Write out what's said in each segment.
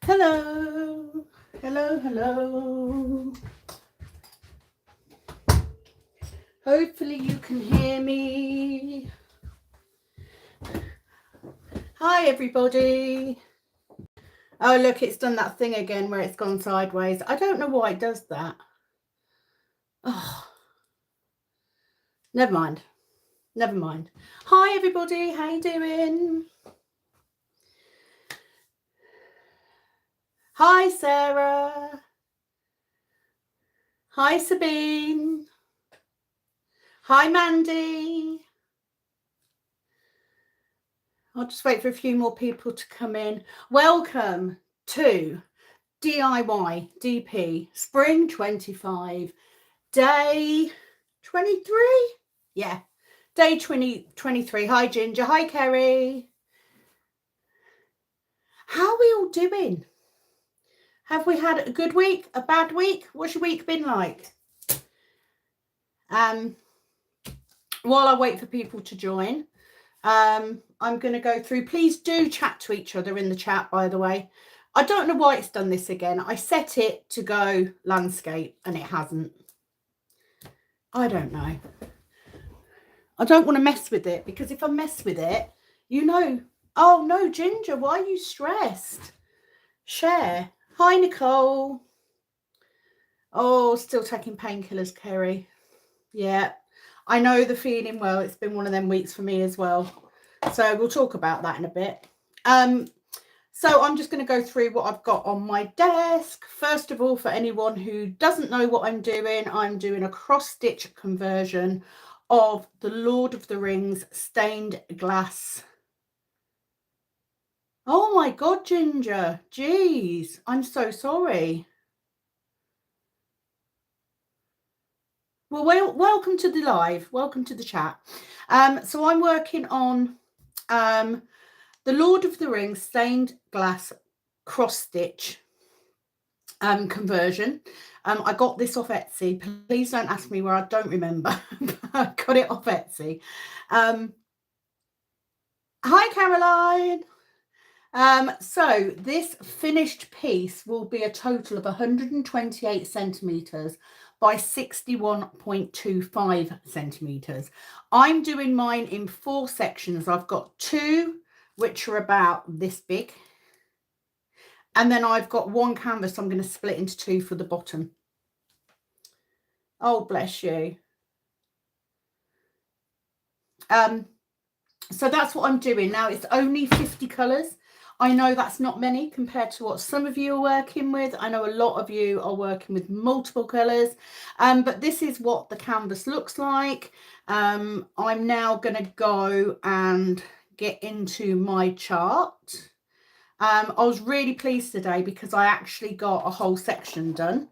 Hello, hello, hello. Hopefully you can hear me. Hi everybody. Oh look, it's done that thing again where it's gone sideways. I don't know why it does that. Oh, never mind. Never mind. Hi everybody, how you doing? Hi Sarah. Hi Sabine. Hi Mandy. I'll just wait for a few more people to come in. Welcome to DIY DP Spring 25, day 23. Yeah, day 23. Hi Ginger. Hi Kerry. How are we all doing? Have we had a good week? A bad week? What's your week been like? While I wait for people to join, I'm going to go through. Please do chat to each other in the chat, by the way. I don't know why it's done this again. I set it to go landscape and it hasn't. I don't know. I don't want to mess with it, because if I mess with it, you know. Oh no, Ginger, why are you stressed? Share. Hi Nicole. Oh, still taking painkillers, Kerry. Yeah, I know the feeling well. It's been one of them weeks for me as well. So we'll talk about that in a bit. So I'm just going to go through what I've got on my desk. First of all, for anyone who doesn't know what I'm doing a cross-stitch conversion of the Lord of the Rings stained glass. Oh my God, Ginger. Jeez, I'm so sorry. Well, welcome to the live. Welcome to the chat. So I'm working on the Lord of the Rings stained glass cross-stitch conversion. I got this off Etsy. Please don't ask me where, I don't remember. I got it off Etsy. Hi Caroline. So this finished piece will be a total of 128 centimeters by 61.25 centimeters. I'm doing mine in 4 sections. I've got 2 which are about this big, and then I've got 1 canvas I'm going to split into 2 for the bottom. Oh, bless you. So that's what I'm doing now. It's only 50 colours. I know that's not many compared to what some of you are working with. I know a lot of you are working with multiple colours, but this is what the canvas looks like. I'm now going to go and get into my chart. I was really pleased today because I actually got a whole section done.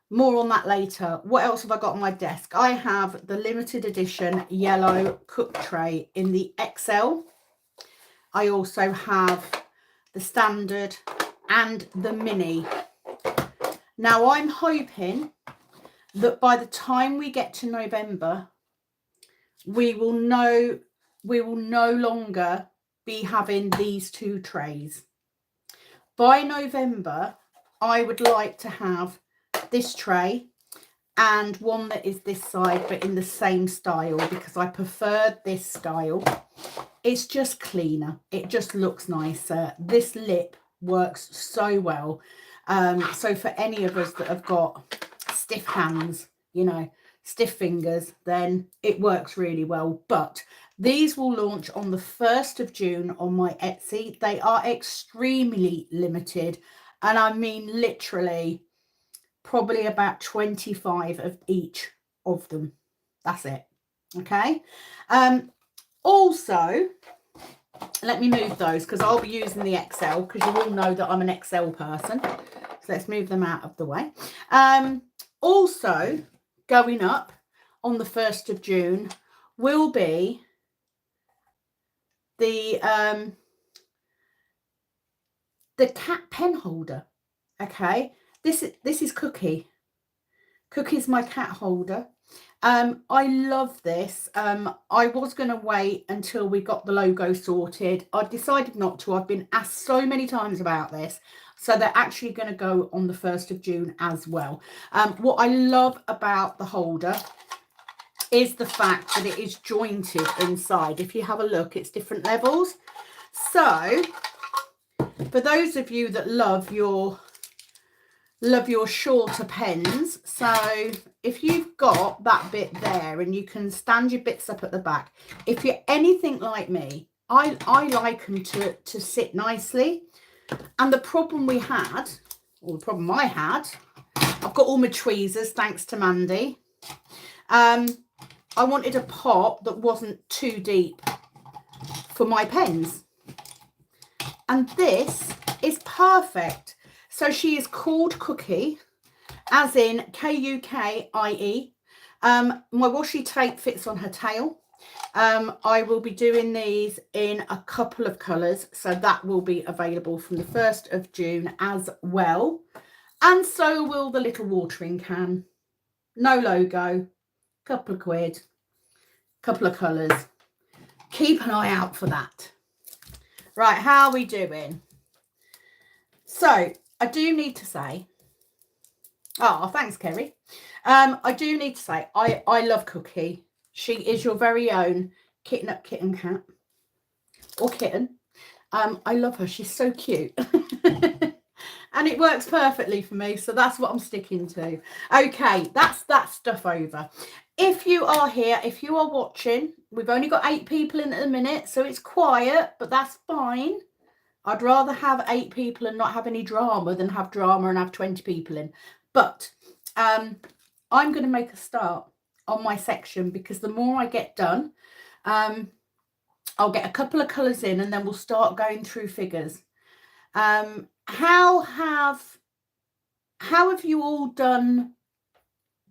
More on that later. What else have I got on my desk? I have the limited edition yellow cook tray in the XL. I also have the standard and the mini. Now I'm hoping that by the time we get to November, we will no longer be having these 2 trays. By November, I would like to have this tray and one that is this side but in the same style, because I prefer this style. It's just cleaner, it just looks nicer. This lip works so well. So for any of us that have got stiff hands, you know, stiff fingers, then it works really well. But these will launch on the 1st of June on my Etsy. They are extremely limited, and I mean literally probably about 25 of each of them. That's it. Okay. Also, let me move those because I'll be using the XL, because you all know that I'm an XL person. So let's move them out of the way. Also going up on the 1st of June will be the cat pen holder. Okay, this is Cookie. Cookie's my cat holder. I love this. I was going to wait until we got the logo sorted. I decided not to. I've been asked so many times about this. So they're actually going to go on the 1st of June as well. What I love about the holder is the fact that it is jointed inside. If you have a look, it's different levels. So for those of you that love your shorter pens, so if you've got that bit there and you can stand your bits up at the back, if you're anything like me, I like them to sit nicely. And the problem we had, or the problem I had, I've got all my tweezers thanks to Mandy. I wanted a pot that wasn't too deep for my pens, and this is perfect. So she is called Cookie, as in Kukie. My washi tape fits on her tail. I will be doing these in a couple of colours, so that will be available from the 1st of June as well. And so will the little watering can. No logo, couple of quid, couple of colours. Keep an eye out for that. Right, how are we doing? So I do need to say, oh, thanks, Kerry. I do need to say, I love Cookie. She is your very own kitten up kitten cat, or kitten. I love her. She's so cute. And it works perfectly for me, so that's what I'm sticking to. Okay, that's that stuff over. If you are here, if you are watching, we've only got 8 people in at the minute, so it's quiet, but that's fine. I'd rather have 8 people and not have any drama than have drama and have 20 people in. But I'm going to make a start on my section, because the more I get done, I'll get a couple of colours in and then we'll start going through figures. How have you all done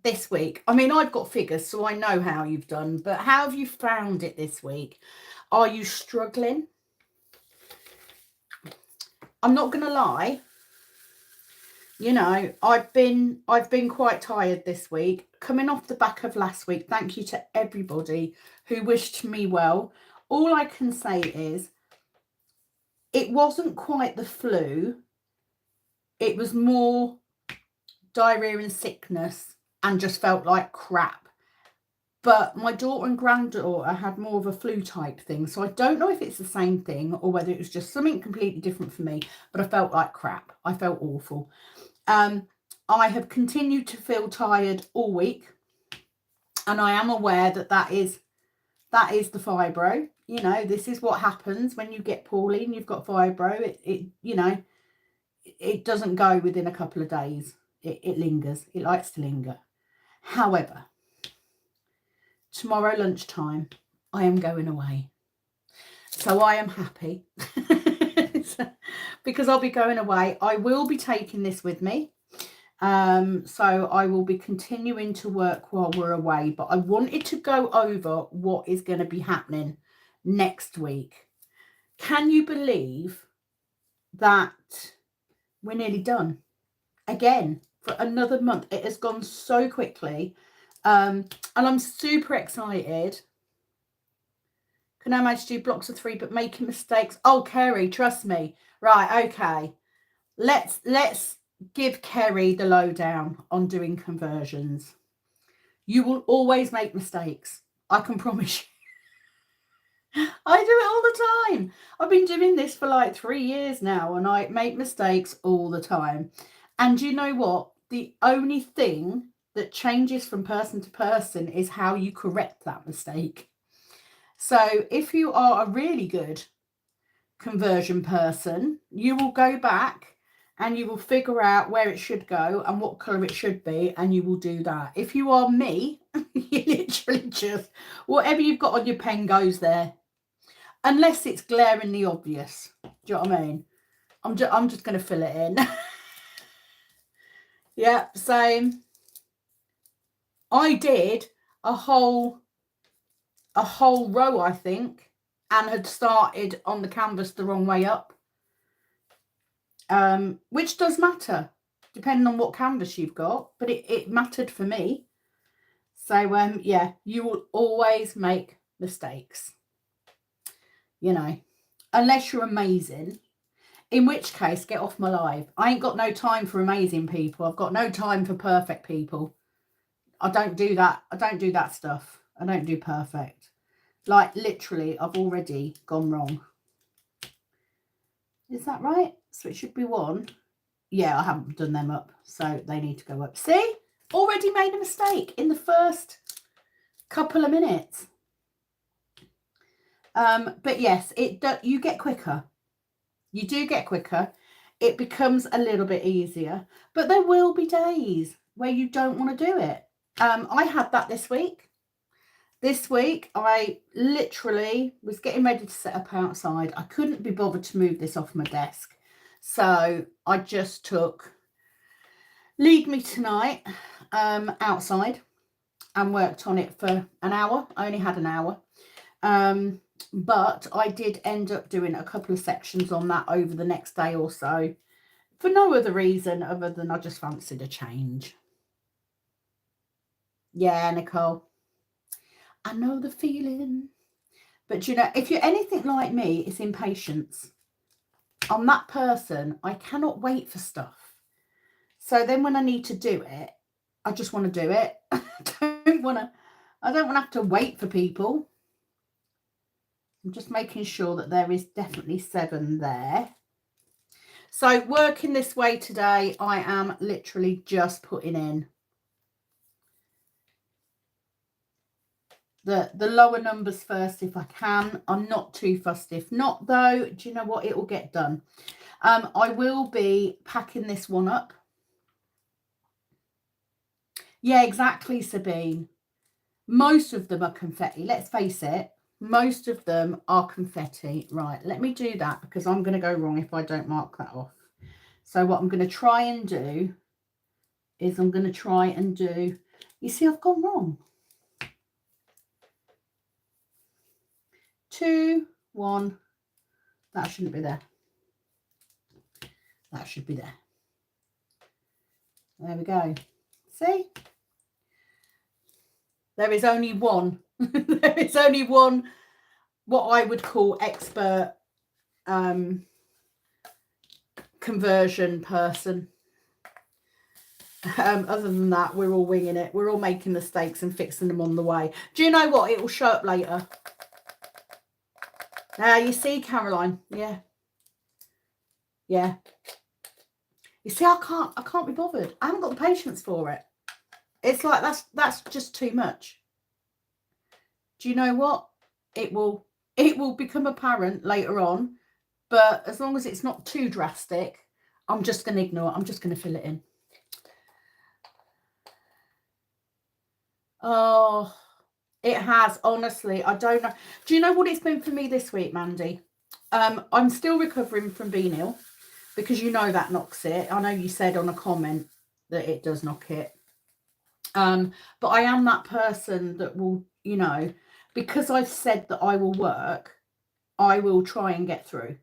this week? I mean, I've got figures, so I know how you've done, but how have you found it this week? Are you struggling? I'm not going to lie. You know, I've been quite tired this week, coming off the back of last week. Thank you to everybody who wished me well. All I can say is it wasn't quite the flu. It was more diarrhea and sickness and just felt like crap. But my daughter and granddaughter had more of a flu type thing. So I don't know if it's the same thing or whether it was just something completely different for me. But I felt like crap. I felt awful. I have continued to feel tired all week. And I am aware that is the fibro. You know, this is what happens when you get poorly and you've got fibro. It you know, it doesn't go within a couple of days. It lingers. It likes to linger. However, tomorrow lunchtime, I am going away. So I am happy because I'll be going away. I will be taking this with me. So I will be continuing to work while we're away. But I wanted to go over what is going to be happening next week. Can you believe that we're nearly done? Again, for another month. It has gone so quickly. And I'm super excited. Can I manage to do blocks of 3 but making mistakes? Oh, Kerry, trust me. Right, okay. Let's give Kerry the lowdown on doing conversions. You will always make mistakes. I can promise you. I do it all the time. I've been doing this for like 3 years now and I make mistakes all the time. And you know what? The only thing that changes from person to person is how you correct that mistake. So if you are a really good conversion person, you will go back and you will figure out where it should go and what colour it should be, and you will do that. If you are me, you literally just, whatever you've got on your pen goes there. Unless it's glaringly obvious. Do you know what I mean? I'm just going to fill it in. Yeah, same. I did a whole row, I think, and had started on the canvas the wrong way up. Which does matter, depending on what canvas you've got, but it mattered for me. So, yeah, you will always make mistakes, you know, unless you're amazing, in which case, get off my live. I ain't got no time for amazing people. I've got no time for perfect people. I don't do that. I don't do that stuff. I don't do perfect. Like, literally, I've already gone wrong. Is that right? So it should be 1. Yeah, I haven't done them up, so they need to go up. See? Already made a mistake in the first couple of minutes. But yes, you get quicker. You do get quicker. It becomes a little bit easier. But there will be days where you don't want to do it. I had that this week. This week, I literally was getting ready to set up outside. I couldn't be bothered to move this off my desk. So I just took Lead Me Tonight outside and worked on it for an hour. I only had an hour. But I did end up doing a couple of sections on that over the next day or so for no other reason other than I just fancied a change. Yeah, Nicole. I know the feeling. But, you know, if you're anything like me, it's impatience. I'm that person. I cannot wait for stuff. So then when I need to do it, I just want to do it. I don't want to have to wait for people. I'm just making sure that there is definitely 7 there. So working this way today, I am literally just putting in the lower numbers first if I can. I'm not too fussed. If not, though, do you know what? It will get done. I will be packing this one up. Yeah, exactly, Sabine. Most of them are confetti. Let's face it. Most of them are confetti. Right, let me do that because I'm going to go wrong if I don't mark that off. So what I'm going to try and do is you see, I've gone wrong. 2, 1. That shouldn't be there. That should be there. There we go. See? There is only one. There is only one what I would call expert conversion person. Other than that, we're all winging it. We're all making mistakes and fixing them on the way. Do you know what? It will show up later. You see, Caroline. Yeah. Yeah. You see, I can't be bothered. I haven't got the patience for it. It's like that's just too much. Do you know what? It will become apparent later on, but as long as it's not too drastic, I'm just going to ignore it. I'm just going to fill it in. Oh, it has, honestly. I don't know. Do you know what it's been for me this week, Mandy? I'm still recovering from being ill because you know that knocks it. I know you said on a comment that it does knock it. But I am that person that will, you know, because I've said that I will work, I will try and get through.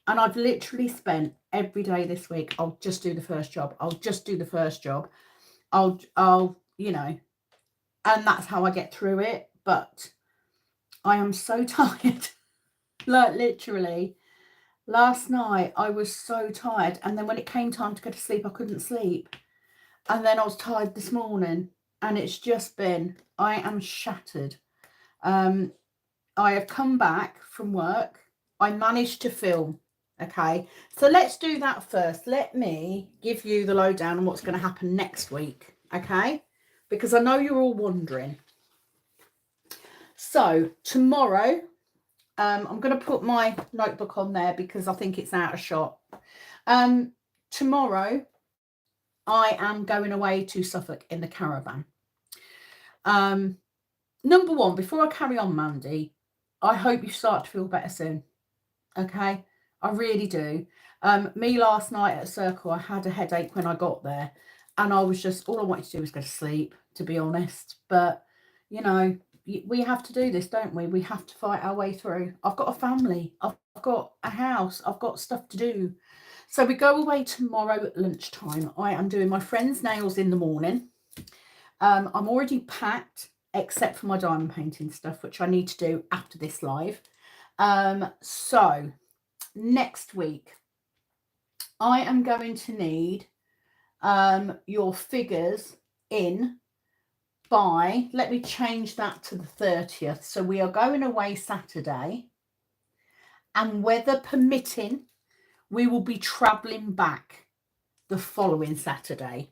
And I've literally spent every day this week, I'll just do the first job. I'll just do the first job. I'll, you know, and that's how I get through it. But I am so tired. Like, literally, last night I was so tired. And then when it came time to go to sleep, I couldn't sleep. And then I was tired this morning. And it's just been, I am shattered. I have come back from work. I managed to film. Okay, so let's do that first. Let me give you the lowdown on what's going to happen next week. Okay, because I know you're all wondering. So tomorrow, I'm going to put my notebook on there because I think it's out of shot. Tomorrow, I am going away to Suffolk in the caravan. Number one, before I carry on, Mandy, I hope you start to feel better soon. Okay, I really do. Me last night at Circle, I had a headache when I got there, and I was just, all I wanted to do was go to sleep, to be honest. But, you know, we have to do this, don't we? We have to fight our way through. I've got a family. I've got a house. I've got stuff to do. So we go away tomorrow at lunchtime. I am doing my friend's nails in the morning. I'm already packed, except for my diamond painting stuff, which I need to do after this live. So next week, I am going to need your figures in by, let me change that to the 30th. So we are going away Saturday, and weather permitting, we will be travelling back the following Saturday.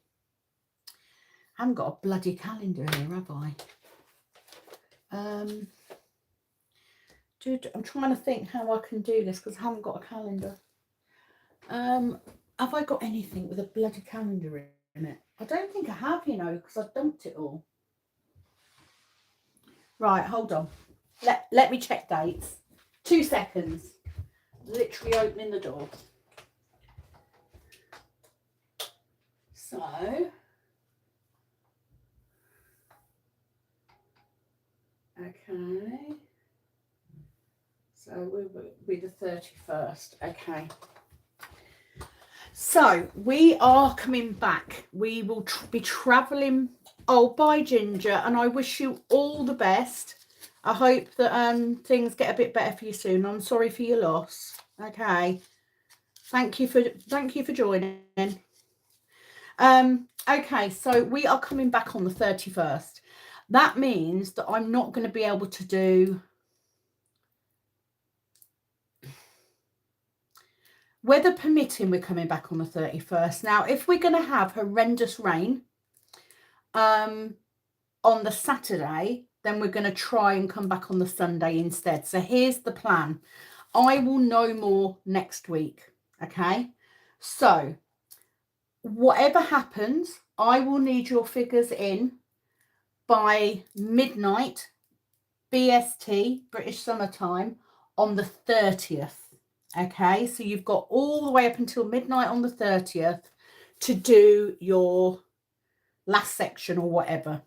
I haven't got a bloody calendar here, have I? I'm trying to think how I can do this because I haven't got a calendar. Have I got anything with a bloody calendar in it? I don't think I have, you know, because I've dumped it all. Right, hold on. Let me check dates. 2 seconds. Literally opening the door. So, okay. So we'll be the 31st. Okay. So we are coming back. We will be travelling. Oh, bye, Ginger. And I wish you all the best. I hope that things get a bit better for you soon. I'm sorry for your loss. Okay. Thank you for joining. Okay, so we are coming back on the 31st. That means that I'm not going to be able to do, weather permitting, we're coming back on the 31st. Now, if we're going to have horrendous rain on the Saturday, then we're going to try and come back on the Sunday instead. So here's the plan. I will know more next week. Okay, so whatever happens, I will need your figures in by midnight BST, British Summer Time, on the 30th. Okay, so you've got all the way up until midnight on the 30th to do your last section or whatever.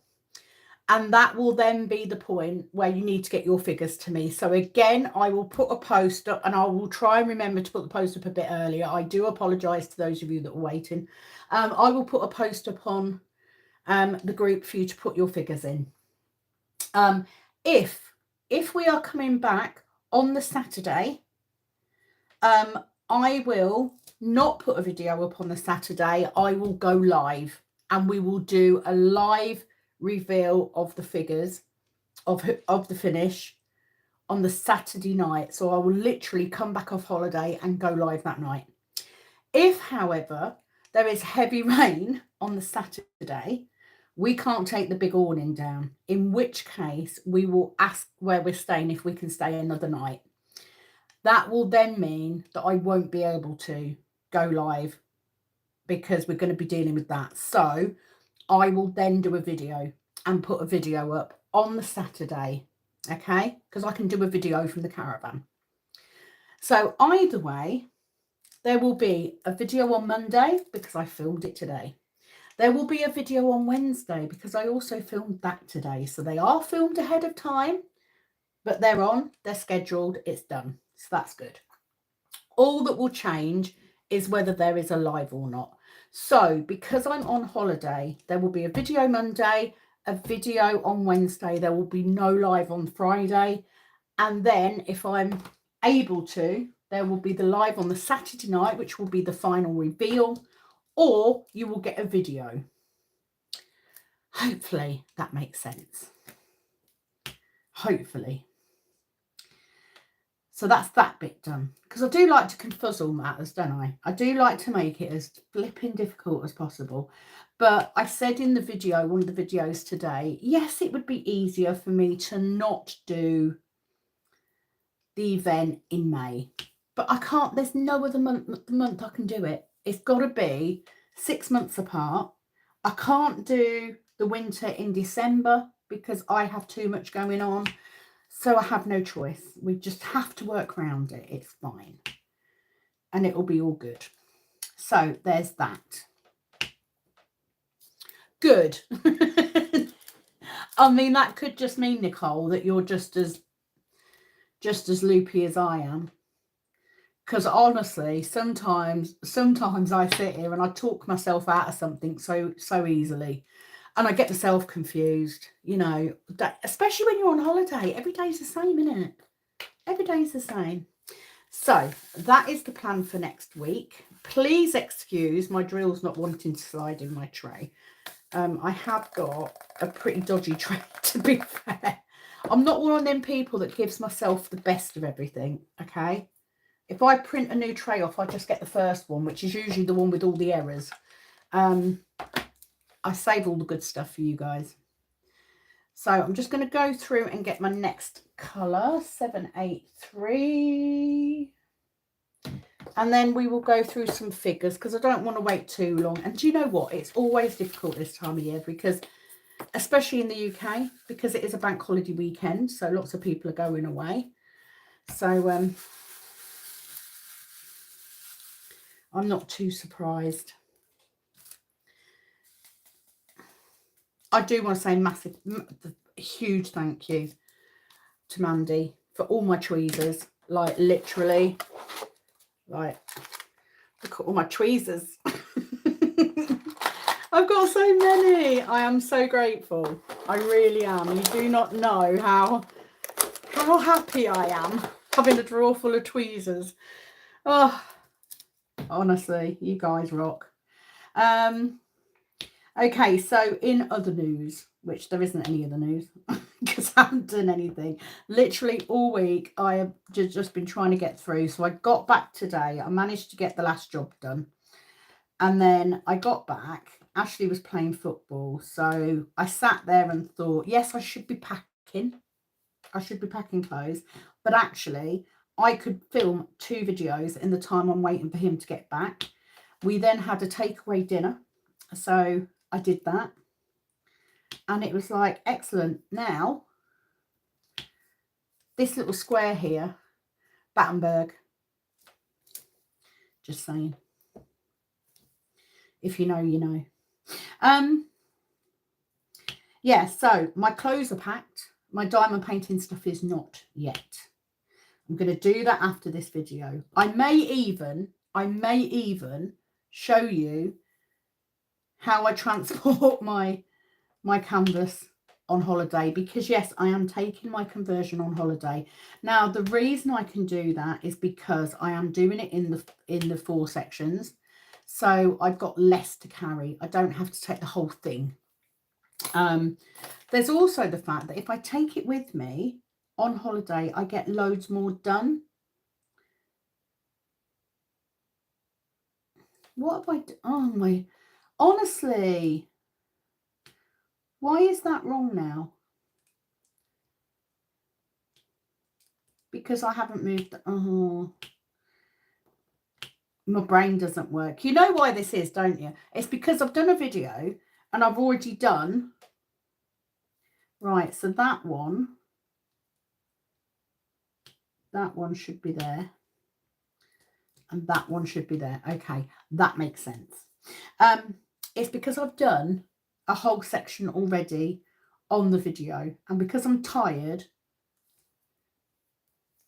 And that will then be the point where you need to get your figures to me. So again, I will put a post up, and I will try and remember to put the post up a bit earlier. I do apologise to those of you that are waiting. I will put a post up on the group for you to put your figures in. If we are coming back on the Saturday, I will not put a video up on the Saturday. I will go live, and we will do a live reveal of the figures of the finish on the Saturday night. So I will literally come back off holiday and go live that night. If, however, there is heavy rain on the Saturday, we can't take the big awning down, in which case we will ask where we're staying if we can stay another night. That will then mean that I won't be able to go live because we're going to be dealing with that. So I will then do a video and put a video up on the Saturday, okay? Because I can do a video from the caravan. So either way, there will be a video on Monday because I filmed it today. There will be a video on Wednesday because I also filmed that today. So they are filmed ahead of time, but they're on, they're scheduled, it's done. So that's good. All that will change is whether there is a live or not. So because I'm on holiday, there will be a video Monday, a video on Wednesday. There will be no live on Friday. And then if I'm able to, there will be the live on the Saturday night, which will be the final reveal, or you will get a video. Hopefully that makes sense. Hopefully. So that's that bit done. Because I do like to confuzzle matters, don't I? I do like to make it as flipping difficult as possible. But I said in the video, one of the videos today, yes, it would be easier for me to not do the event in May. But I can't, there's no other month I can do it. It's got to be 6 months apart. I can't do the winter in December because I have too much going on. So I have no choice. We just have to work around it. It's fine. And it will be all good. So there's that. Good. I mean, that could just mean, Nicole, that you're just as loopy as I am. Because honestly, sometimes I sit here and I talk myself out of something so easily. And I get myself confused, you know, especially when you're on holiday. Every day's the same, isn't it? Every day's the same. So that is the plan for next week. Please excuse my drills not wanting to slide in my tray. I have got a pretty dodgy tray, to be fair. I'm not one of them people that gives myself the best of everything, okay? If I print a new tray off, I just get the first one, which is usually the one with all the errors. I save all the good stuff for you guys. So I'm just going to go through and get my next colour, 783. And then we will go through some figures because I don't want to wait too long. And do you know what? It's always difficult this time of year because, especially in the UK, because it is a bank holiday weekend. So lots of people are going away. So I'm not too surprised. I do want to say massive, huge thank you to Mandy for all my tweezers. Like literally, like look at all my tweezers. I've got so many. I am so grateful. I really am. You do not know how happy I am having a drawer full of tweezers. Oh, honestly, you guys rock. Okay, so in other news, which there isn't any other news because I haven't done anything. Literally all week I have just been trying to get through. So I got back today. I managed to get the last job done. And then I got back. Ashley was playing football. So I sat there and thought, yes, I should be packing. I should be packing clothes. But actually, I could film 2 videos in the time I'm waiting for him to get back. We then had a takeaway dinner. So I did that. And it was like, excellent. Now, this little square here, Battenberg. Just saying. If you know, you know. Yeah, so my clothes are packed. My diamond painting stuff is not yet. I'm going to do that after this video. I may even show you how I transport my canvas on holiday, because yes, I am taking my conversion on holiday. Now the reason I can do that is because I am doing it in the 4 sections, so I've got less to carry. I don't have to take the whole thing. There's also the fact that if I take it with me on holiday, I get loads more done. What have I done? Oh my, honestly, why is that wrong now? Because I haven't moved. Oh, my brain doesn't work. You know why this is, don't you? It's because I've done a video and I've already done. Right, so that one should be there. And that one should be there. Okay, that makes sense. It's because I've done a whole section already on the video. And because I'm tired.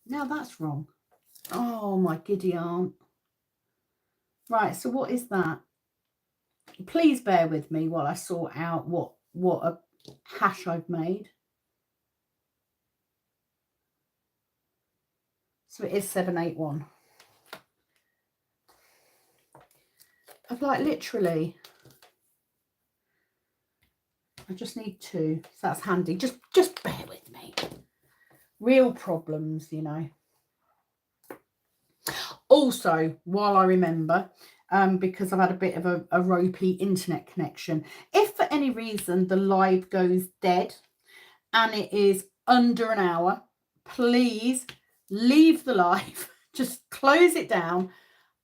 Now that's wrong. Oh, my giddy aunt. Right, so what is that? Please bear with me while I sort out what a hash I've made. So it is 781. I've like literally, I just need 2. So that's handy. Just bear with me. Real problems, you know. Also, while I remember, because I've had a bit of a ropey internet connection, if for any reason the live goes dead and it is under an hour, please leave the live. Just close it down.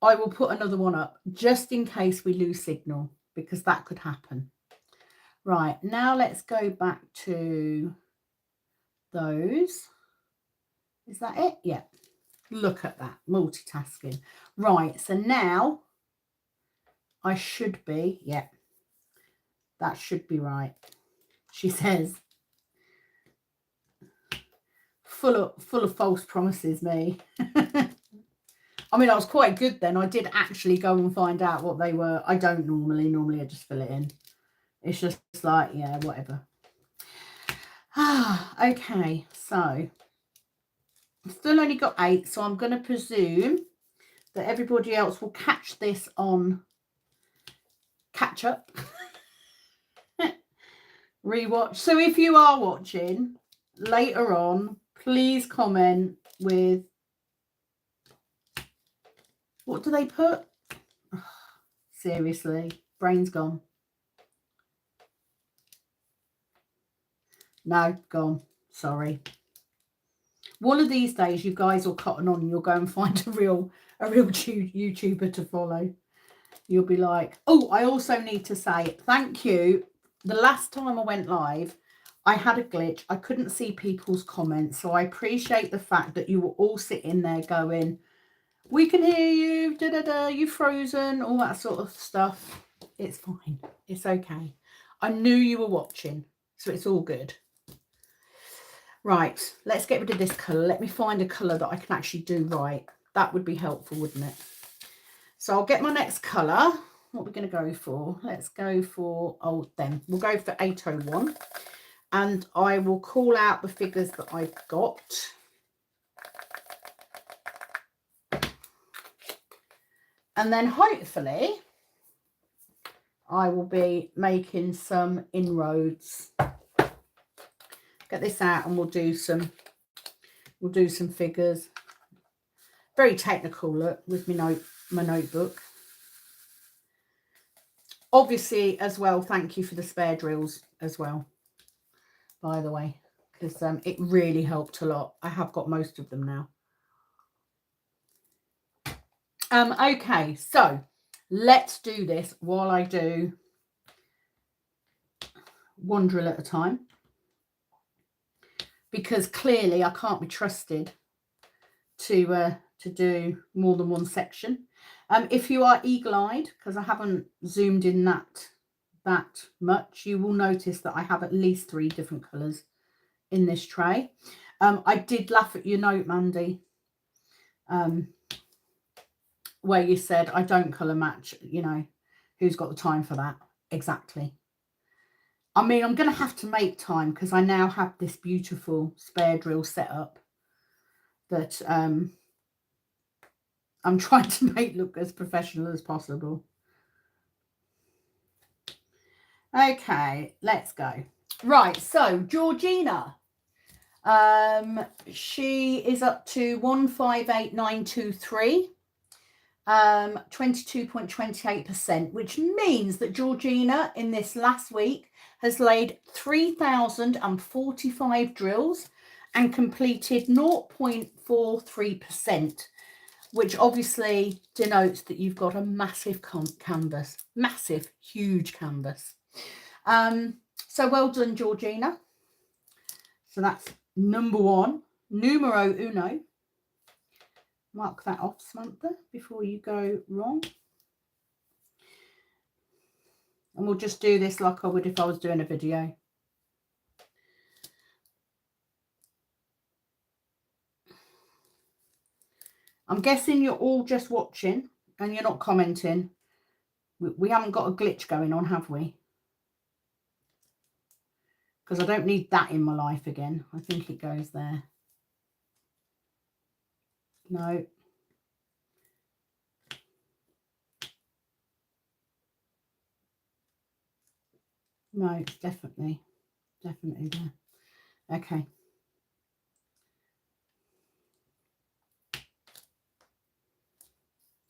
I will put another one up just in case we lose signal, because that could happen. Right, now let's go back to those. Is that it? Yeah. Look at that, multitasking. Right, so now I should be, yeah, that should be right. She says, full of false promises, me. I mean, I was quite good then. I did actually go and find out what they were. I don't normally I just fill it in. It's just like, yeah, whatever. Okay, so still only got 8, so I'm going to presume that everybody else will catch this on catch up. Rewatch. So if you are watching later on, please comment with, what do they put? Oh, seriously, brain's gone. No, gone. Sorry. One of these days, you guys will cotton on and you'll go and find a real YouTuber to follow. You'll be like, oh, I also need to say thank you. The last time I went live, I had a glitch. I couldn't see people's comments. So I appreciate the fact that you were all sitting there going, we can hear you, da-da-da, you frozen, all that sort of stuff. It's fine. It's okay. I knew you were watching, so it's all good. Right, let's get rid of this colour. Let me find a colour that I can actually do right. That would be helpful, wouldn't it? So I'll get my next colour. What we're going to go for? Let's go for, we'll go for 801. And I will call out the figures that I've got. And then hopefully I will be making some inroads. Get this out and we'll do some figures. Very technical look with my notebook. Obviously as well, thank you for the spare drills as well, by the way, because it really helped a lot. I have got most of them now. Okay, so let's do this while I do one drill at a time, because clearly I can't be trusted to do more than one section. If you are eagle-eyed, because I haven't zoomed in that much, you will notice that I have at least 3 different colours in this tray. I did laugh at your note, Mandy, where you said I don't colour match. You know, who's got the time for that? Exactly. I mean, I'm going to have to make time because I now have this beautiful spare drill set up that I'm trying to make look as professional as possible. Okay, let's go. Right, so Georgina, she is up to 158923, 22.28%, which means that Georgina in this last week has laid 3,045 drills and completed 0.43%, which obviously denotes that you've got a massive canvas, massive, huge canvas. So well done, Georgina. So that's number 1, numero uno. Mark that off, Samantha, before you go wrong. And we'll just do this like I would if I was doing a video. I'm guessing you're all just watching and you're not commenting. We haven't got a glitch going on, have we? Because I don't need that in my life again. I think it goes there. No. No, it's definitely there. Okay.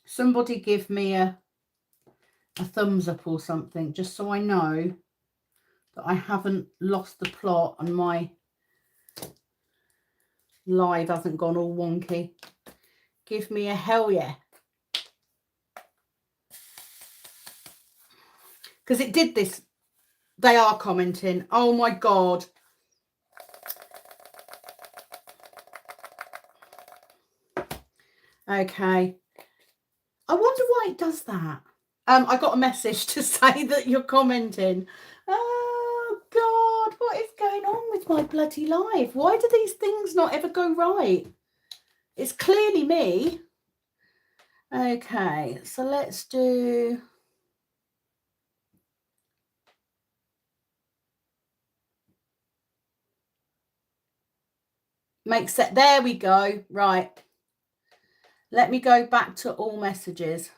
Somebody give me a thumbs up or something, just so I know that I haven't lost the plot and my live hasn't gone all wonky. Give me a hell yeah. Because it did this. They are commenting. Oh my God. Okay. I wonder why it does that. I got a message to say that you're commenting. Oh God, what is going on with my bloody life? Why do these things not ever go right? It's clearly me. Okay, so let's do Make set. There we go. Right. Let me go back to all messages.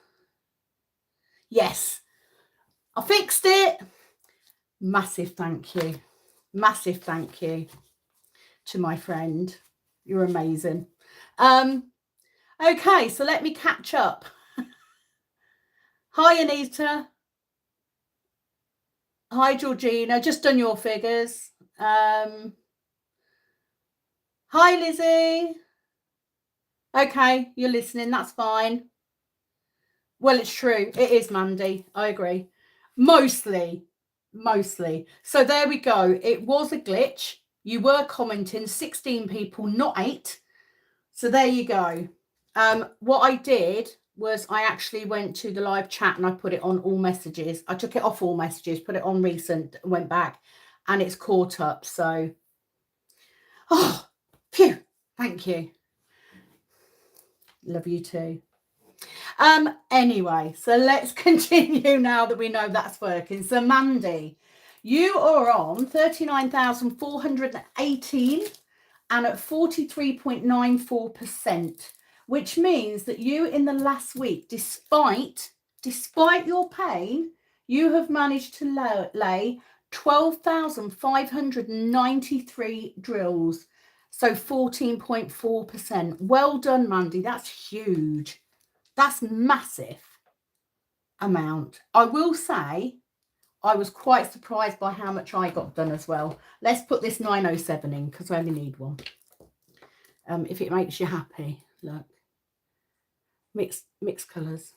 Yes. I fixed it. Massive thank you. Massive thank you to my friend. You're amazing. Okay, so let me catch up. Hi, Anita. Hi, Georgina. Just done your figures. Hi, Lizzie. Okay, you're listening. That's fine. Well, it's true. It is, Mandy. I agree. Mostly. So there we go. It was a glitch. You were commenting, 16 people, not 8. So there you go. What I did was I actually went to the live chat and I put it on all messages. I took it off all messages, put it on recent, went back, and it's caught up. So, oh, phew, thank you. Love you too. Anyway, so let's continue now that we know that's working. So Mandy, you are on 39,418 and at 43.94%, which means that you in the last week, despite your pain, you have managed to lay 12,593 drills. So 14.4%. Well done, Mandy. That's huge. That's massive amount. I will say I was quite surprised by how much I got done as well. Let's put this 907 in because I only need one. If it makes you happy, look, mixed colours.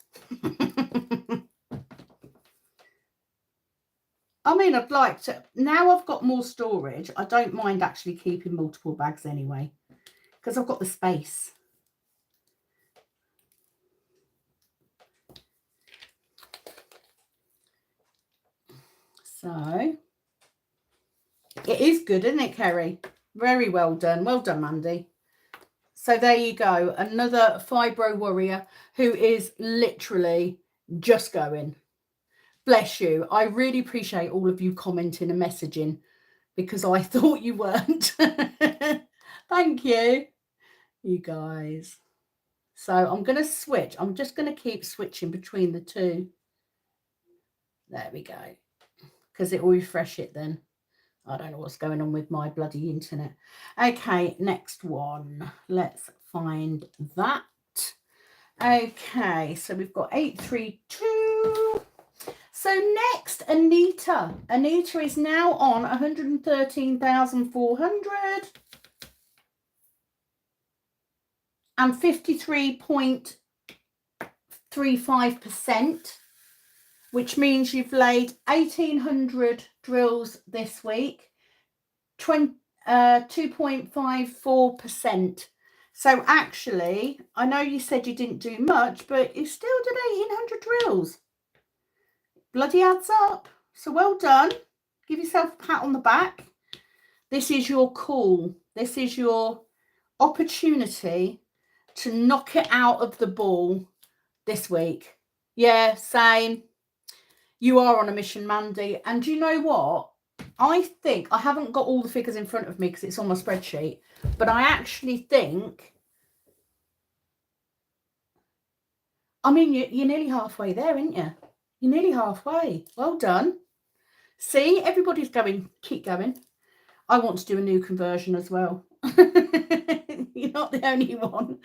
I mean, I'd like to, now I've got more storage, I don't mind actually keeping multiple bags anyway, because I've got the space. So, it is good, isn't it, Kerry? Very well done. Well done, Mandy. So there you go. Another fibro warrior who is literally just going. Bless you. I really appreciate all of you commenting and messaging because I thought you weren't. Thank you, you guys. So I'm going to switch. I'm just going to keep switching between the two. There we go. Because it will refresh it then. I don't know what's going on with my bloody internet. Okay, next one. Let's find that. Okay, so we've got 832. So next, Anita. Anita is now on 113,400 and 53.35%, which means you've laid 1,800 drills this week, 2.54%. So actually, I know you said you didn't do much, but you still did 1,800 drills. Bloody adds up. So well done. Give yourself a pat on the back. This is your call. This is your opportunity to knock it out of the ball this week. Yeah, same. You are on a mission, Mandy. And do you know what? I think, I haven't got all the figures in front of me because it's on my spreadsheet, but I actually think, I mean, you're nearly halfway there, aren't you? You're nearly halfway. Well done. See, everybody's going, keep going. I want to do a new conversion as well. You're not the only one.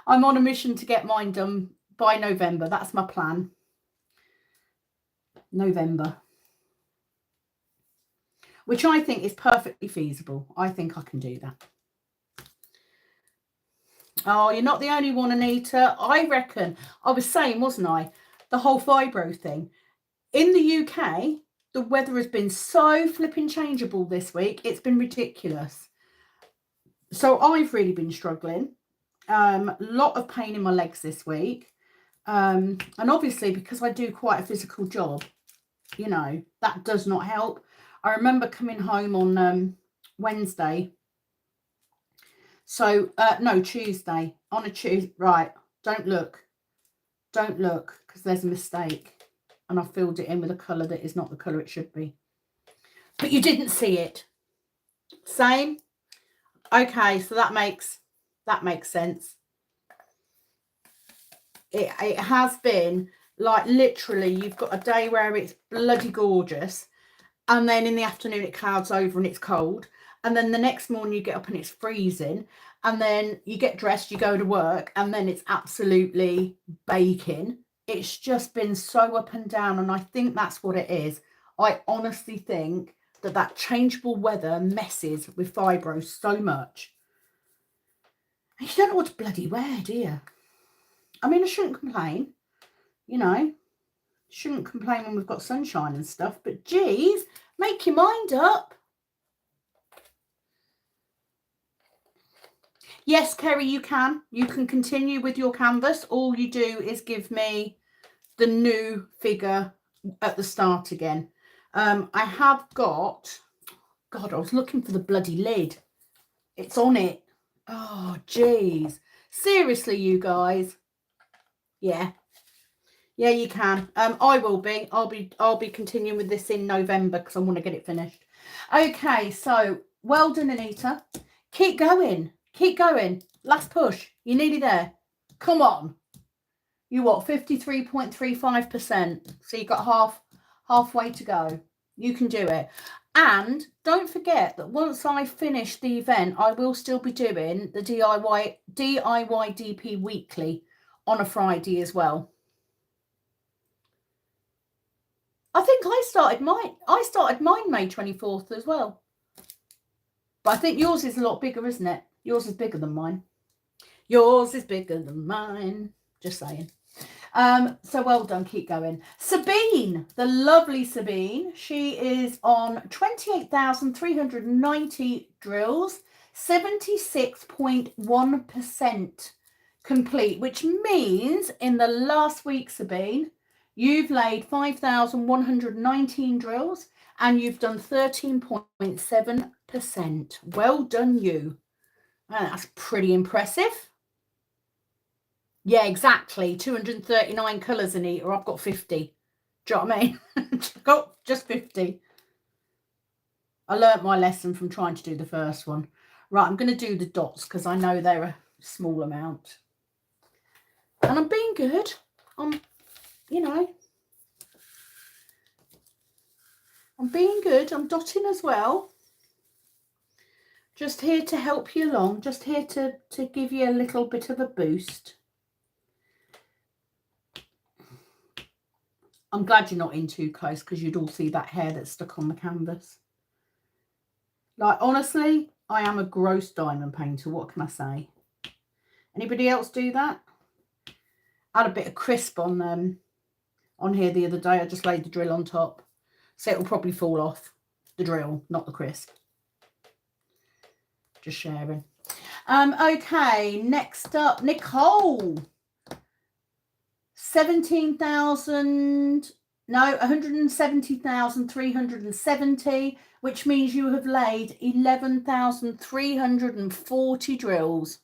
I'm on a mission to get mine done by November. That's my plan. November. Which I think is perfectly feasible. I think I can do that. Oh, you're not the only one, Anita. I reckon, I was saying, wasn't I, the whole fibro thing. In the UK, the weather has been so flipping changeable this week. It's been ridiculous. So I've really been struggling. A lot of pain in my legs this week. And obviously, because I do quite a physical job, you know, that does not help. I remember coming home on Wednesday. So, no, Tuesday. On a Tuesday. Right, don't look. Don't look, because there's a mistake. And I filled it in with a colour that is not the colour it should be. But you didn't see it. Same. Okay, so that makes sense. It has been like literally you've got a day where it's bloody gorgeous, and then in the afternoon it clouds over and it's cold, and then the next morning you get up and it's freezing, and then you get dressed, you go to work, and then it's absolutely baking. It's just been so up and down, and I think that's what it is. I honestly think that changeable weather messes with fibro so much. And you don't know what to bloody wear, do you? I mean, I shouldn't complain, you know. Shouldn't complain when we've got sunshine and stuff, but geez, make your mind up. Yes, Kerry, you can. You can continue with your canvas. All you do is give me the new figure at the start again. I have got, God, I was looking for the bloody lid. It's on it. Oh, geez. Seriously, you guys. Yeah. Yeah, you can. I will be. I'll be continuing with this in November because I want to get it finished. Okay, so well done, Anita. Keep going. Keep going. Last push. You're nearly there. Come on. You what? 53.35%. So you've got halfway to go. You can do it. And don't forget that once I finish the event, I will still be doing the DIY DP weekly on a Friday as well. I think I started mine May 24th as well. But I think yours is a lot bigger, isn't it? Yours is bigger than mine. Yours is bigger than mine. Just saying. So well done. Keep going. Sabine, the lovely Sabine. She is on 28,390 drills, 76.1% complete, which means in the last week, Sabine, you've laid 5,119 drills and you've done 13.7%. Well done, you. That's pretty impressive. Yeah, exactly. 239 colours, Anita. I've got 50. Do you know what I mean? Got just 50. I learnt my lesson from trying to do the first one. Right, I'm going to do the dots because I know they're a small amount. And I'm being good. You know, I'm being good. I'm dotting as well. Just here to help you along. Just here to give you a little bit of a boost. I'm glad you're not in too close because you'd all see that hair that's stuck on the canvas. Like, honestly, I am a gross diamond painter. What can I say? Anybody else do that? I had a bit of crisp on here the other day. I just laid the drill on top. So it'll probably fall off the drill, not the crisp. Just sharing. Okay, next up, Nicole. 170,370, which means you have laid 11,340 drills.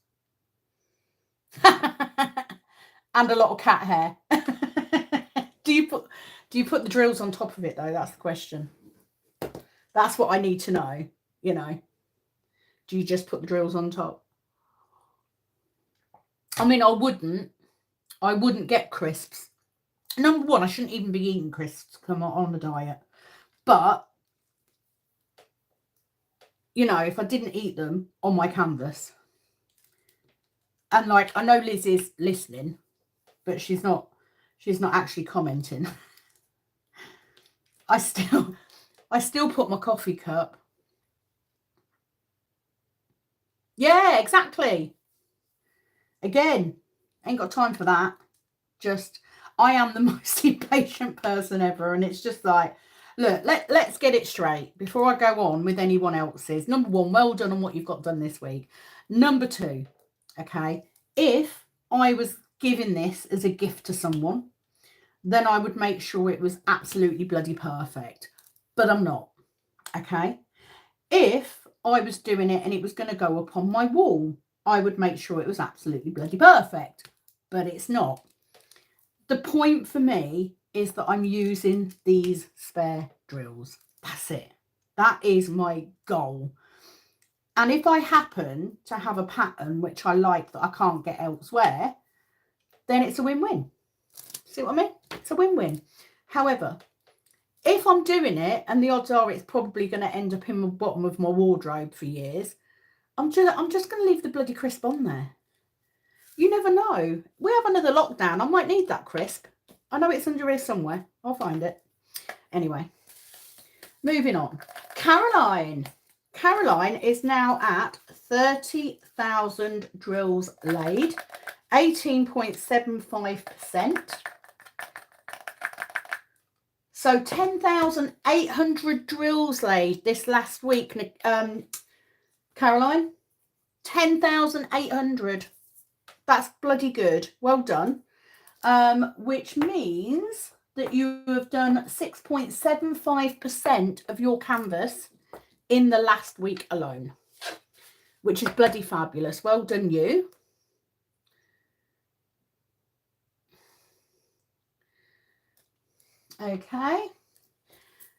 And a lot of cat hair. Do you put the drills on top of it though? That's the question. That's what I need to know, you know. Do you just put the drills on top? I mean, I wouldn't get crisps. Number one, I shouldn't even be eating crisps because I'm on the diet. But, you know, if I didn't eat them on my canvas, and like, I know Liz is listening, but she's not actually commenting. I still put my coffee cup. Yeah, exactly. Again, ain't got time for that. Just, I am the most impatient person ever, and it's just like, look, let's get it straight before I go on with anyone else's. Number one, well done on what you've got done this week. Number two, okay, if I was giving this as a gift to someone, then I would make sure it was absolutely bloody perfect. But I'm not, okay? If I was doing it and it was going to go up on my wall, I would make sure it was absolutely bloody perfect. But it's not. The point for me is that I'm using these spare drills. That's it. That is my goal. And if I happen to have a pattern which I like that I can't get elsewhere, then it's a win-win. See what I mean? It's a win-win. However, if I'm doing it and the odds are it's probably going to end up in the bottom of my wardrobe for years, I'm just going to leave the bloody crisp on there. You never know. We have another lockdown. I might need that crisp. I know it's under here somewhere. I'll find it. Anyway, moving on. Caroline. Caroline is now at 30,000 drills laid, 18.75%. So 10,800 drills laid this last week, Caroline. 10,800. That's bloody good. Well done. Which means that you have done 6.75% of your canvas in the last week alone, which is bloody fabulous. Well done, you. Okay,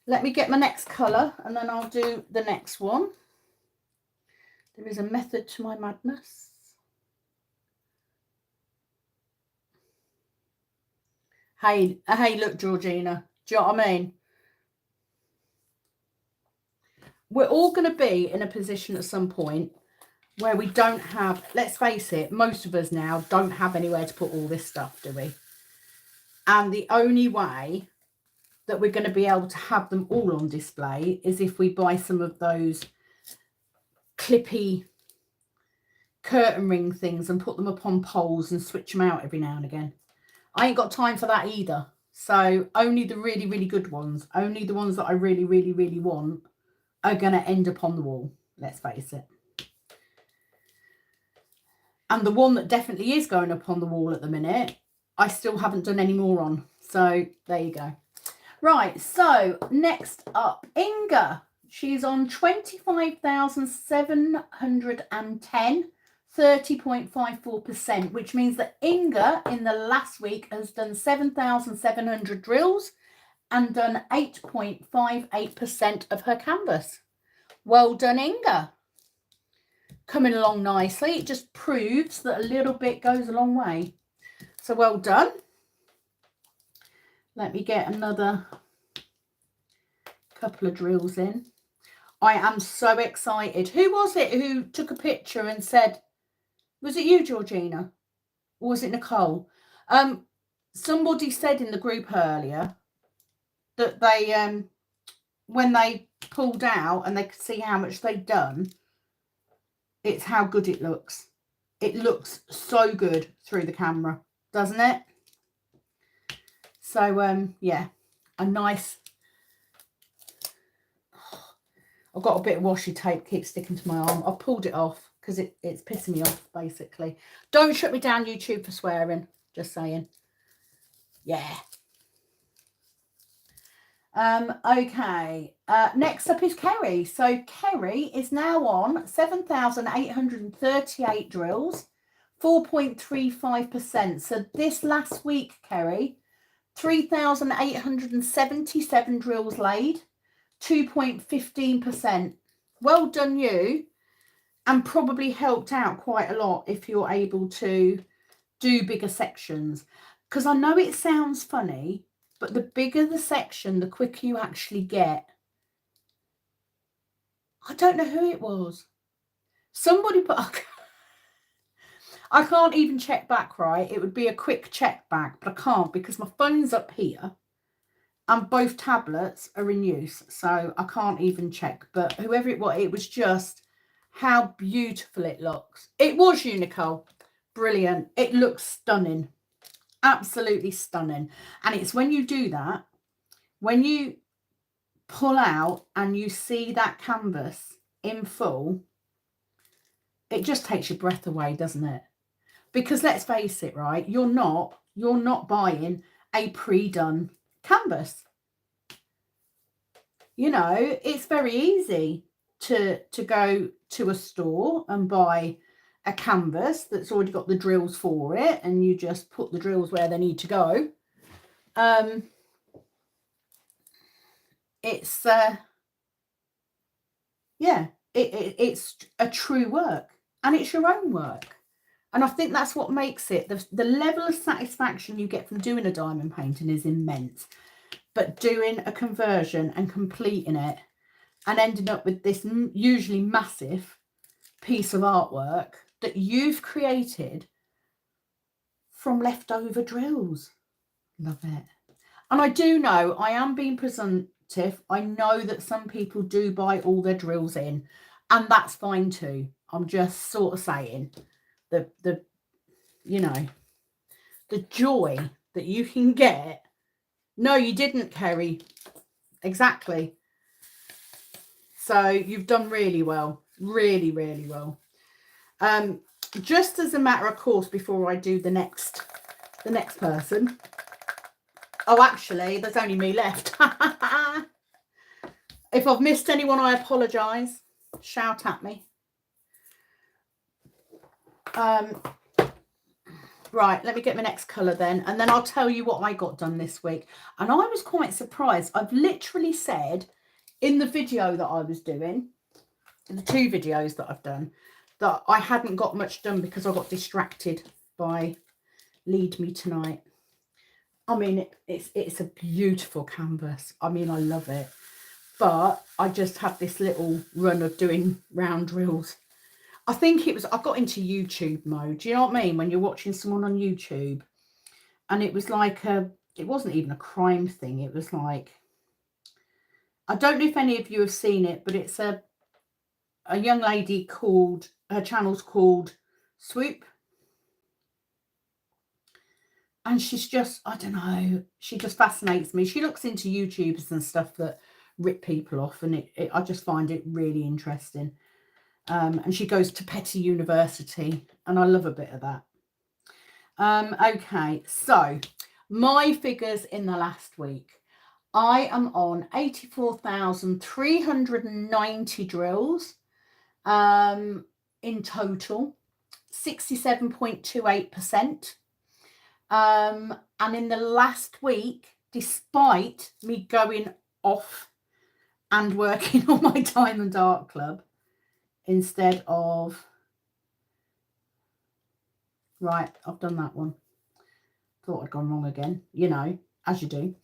let me get my next colour and then I'll do the next one. There is a method to my madness. Hey, look, Georgina, do you know what I mean? We're all going to be in a position at some point where we don't have, let's face it, most of us now don't have anywhere to put all this stuff, do we? And the only way that we're going to be able to have them all on display is if we buy some of those clippy curtain ring things and put them up on poles and switch them out every now and again. I ain't got time for that either. So only the really, really good ones, only the ones that I really, really, really want are going to end up on the wall. Let's face it. And the one that definitely is going up on the wall at the minute, I still haven't done any more on. So there you go. Right, so next up, Inga. She's on 25,710, 30.54%, which means that Inga in the last week has done 7,700 drills and done 8.58% of her canvas. Well done, Inga. Coming along nicely. It just proves that a little bit goes a long way. So well done. Let me get another couple of drills in. I am so excited. Who was it who took a picture and said, was it you, Georgina? Or was it Nicole? Somebody said in the group earlier that they, when they pulled out and they could see how much they'd done, it's how good it looks. It looks so good through the camera, doesn't it? So, yeah, a nice... I've got a bit of washi tape keeps sticking to my arm. I've pulled it off because it's pissing me off, basically. Don't shut me down, YouTube, for swearing. Just saying. Yeah. Okay. Next up is Kerry. So Kerry is now on 7,838 drills, 4.35%. So this last week, Kerry, 3,877 drills laid, 2.15%. Well done, you. And probably helped out quite a lot if you're able to do bigger sections. Because I know it sounds funny, but the bigger the section, the quicker you actually get. I don't know who it was. Somebody put... I can't even check back, right? It would be a quick check back, but I can't because my phone's up here and both tablets are in use. So I can't even check. But whoever it was just how beautiful it looks. It was you, Nicole. Brilliant. It looks stunning. Absolutely stunning. And it's when you do that, when you pull out and you see that canvas in full, it just takes your breath away, doesn't it? Because let's face it, right, you're not buying a pre-done canvas. You know, it's very easy to go to a store and buy a canvas that's already got the drills for it, and you just put the drills where they need to go. It's yeah, it's a true work, and it's your own work. And I think that's what makes it, the level of satisfaction you get from doing a diamond painting is immense. But doing a conversion and completing it and ending up with this usually massive piece of artwork that you've created from leftover drills. Love it. And I do know, I am being presumptive. I know that some people do buy all their drills in, and that's fine too. I'm just sort of saying the you know, the joy that you can get. No, you didn't, Kerry. Exactly. So you've done really well. Really, really well. Just as a matter of course, before I do the next person. Oh, actually, there's only me left. If I've missed anyone, I apologise. Shout at me. Right, let me get my next colour then, and then I'll tell you what I got done this week. And I was quite surprised. I've literally said in the video that I was doing, in the 2 videos that I've done, that I hadn't got much done because I got distracted by Lead Me Tonight. I mean, it's a beautiful canvas. I mean, I love it. But I just had this little run of doing round drills. I think it was, I got into YouTube mode. Do you know what I mean? When you're watching someone on YouTube, and it was like it wasn't even a crime thing. It was like, I don't know if any of you have seen it, but it's a young lady called, her channel's called Swoop. And she's just, I don't know, she just fascinates me. She looks into YouTubers and stuff that rip people off, and I just find it really interesting. And she goes to Petty University, and I love a bit of that. Okay, so my figures in the last week. I am on 84,390 drills in total, 67.28%. And in the last week, despite me going off and working on my Diamond Art Club instead of, right, I've done that one. Thought I'd gone wrong again, you know, as you do.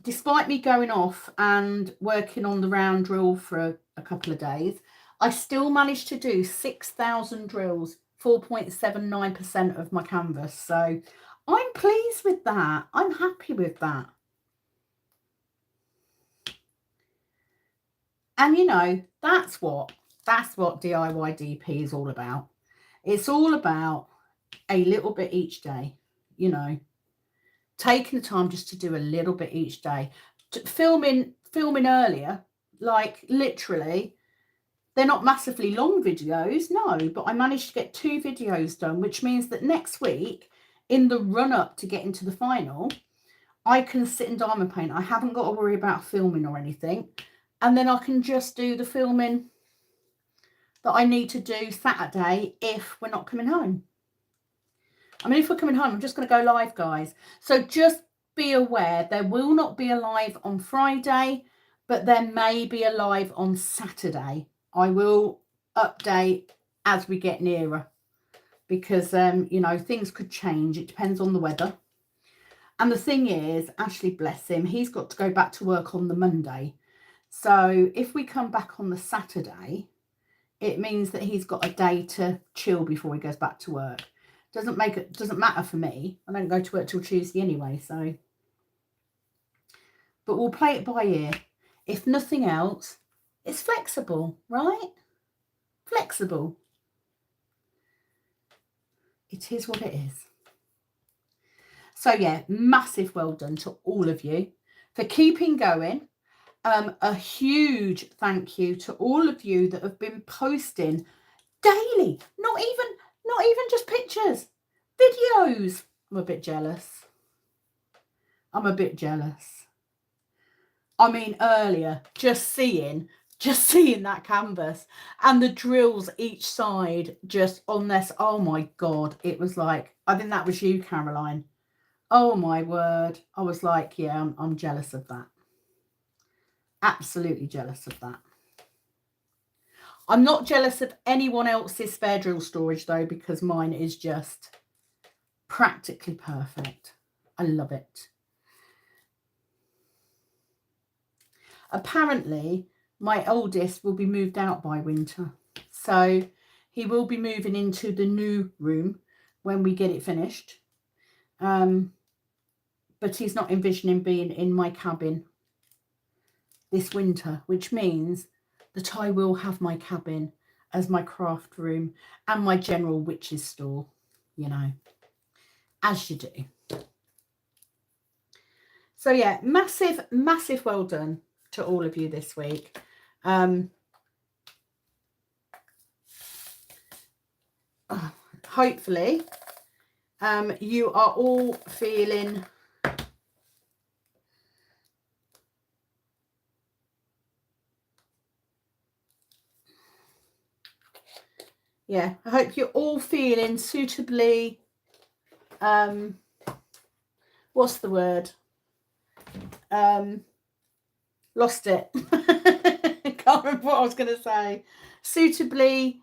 Despite me going off and working on the round drill for a couple of days, I still managed to do 6,000 drills, 4.79% of my canvas. So I'm pleased with that. I'm happy with that. And you know, that's what DIY DP is all about. It's all about a little bit each day, you know, taking the time just to do a little bit each day. Filming earlier, like literally, they're not massively long videos, no, but I managed to get 2 videos done, which means that next week, in the run up to getting to the final, I can sit and diamond paint. I haven't got to worry about filming or anything. And then I can just do the filming that I need to do Saturday if we're not coming home. I mean, if we're coming home, I'm just going to go live, guys. So just be aware, there will not be a live on Friday, but there may be a live on Saturday. I will update as we get nearer because, you know, things could change. It depends on the weather. And the thing is, Ashley, bless him, he's got to go back to work on the Monday. So if we come back on the Saturday, it means that he's got a day to chill before he goes back to work. Doesn't matter for me. I don't go to work till Tuesday anyway, so. But we'll play it by ear. If nothing else, it's flexible, right? Flexible. It is what it is. So yeah, massive well done to all of you for keeping going. A huge thank you to all of you that have been posting daily, not even just pictures, videos. I'm a bit jealous. I mean, earlier, just seeing that canvas and the drills each side just on this, oh my God, it was like, I think that was you, Caroline. Oh my word. I was like, yeah, I'm jealous of that. Absolutely jealous of that. I'm not jealous of anyone else's spare drill storage though, because mine is just practically perfect. I love it. Apparently, my oldest will be moved out by winter. So he will be moving into the new room when we get it finished. But he's not envisioning being in my cabin this winter, which means that I will have my cabin as my craft room and my general witch's store, you know, as you do. So yeah, massive, massive well done to all of you this week. Hopefully, you are all feeling I hope you're all feeling suitably, what's the word? Lost it. Can't remember what I was going to say. Suitably,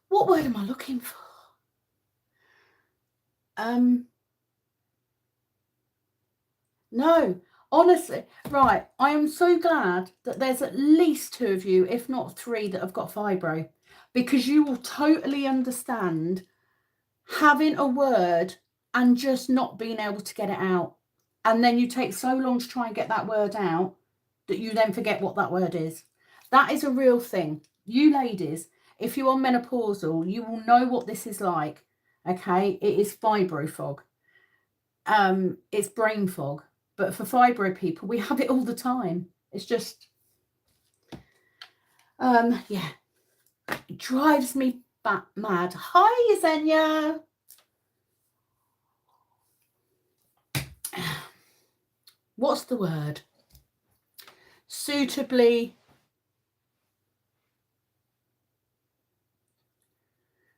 what word am I looking for? No, honestly, right. I am so glad that there's at least 2 of you, if not 3, that have got fibro, because you will totally understand having a word and just not being able to get it out. And then you take so long to try and get that word out that you then forget what that word is. That is a real thing. You ladies, if you are menopausal, you will know what this is like. Okay, it is fibro fog. It's brain fog. But for fibro people, we have it all the time. It's just, yeah, it drives me mad. Hi, Yesenia. What's the word? Suitably.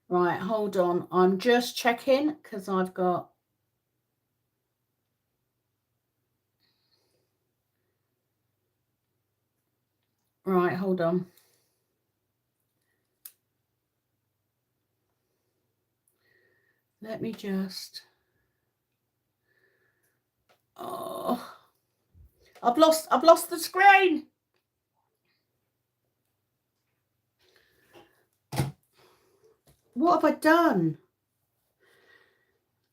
Right, hold on. I'm just checking because I've got. Right, hold on. Let me just. Oh, I've lost the screen. What have I done?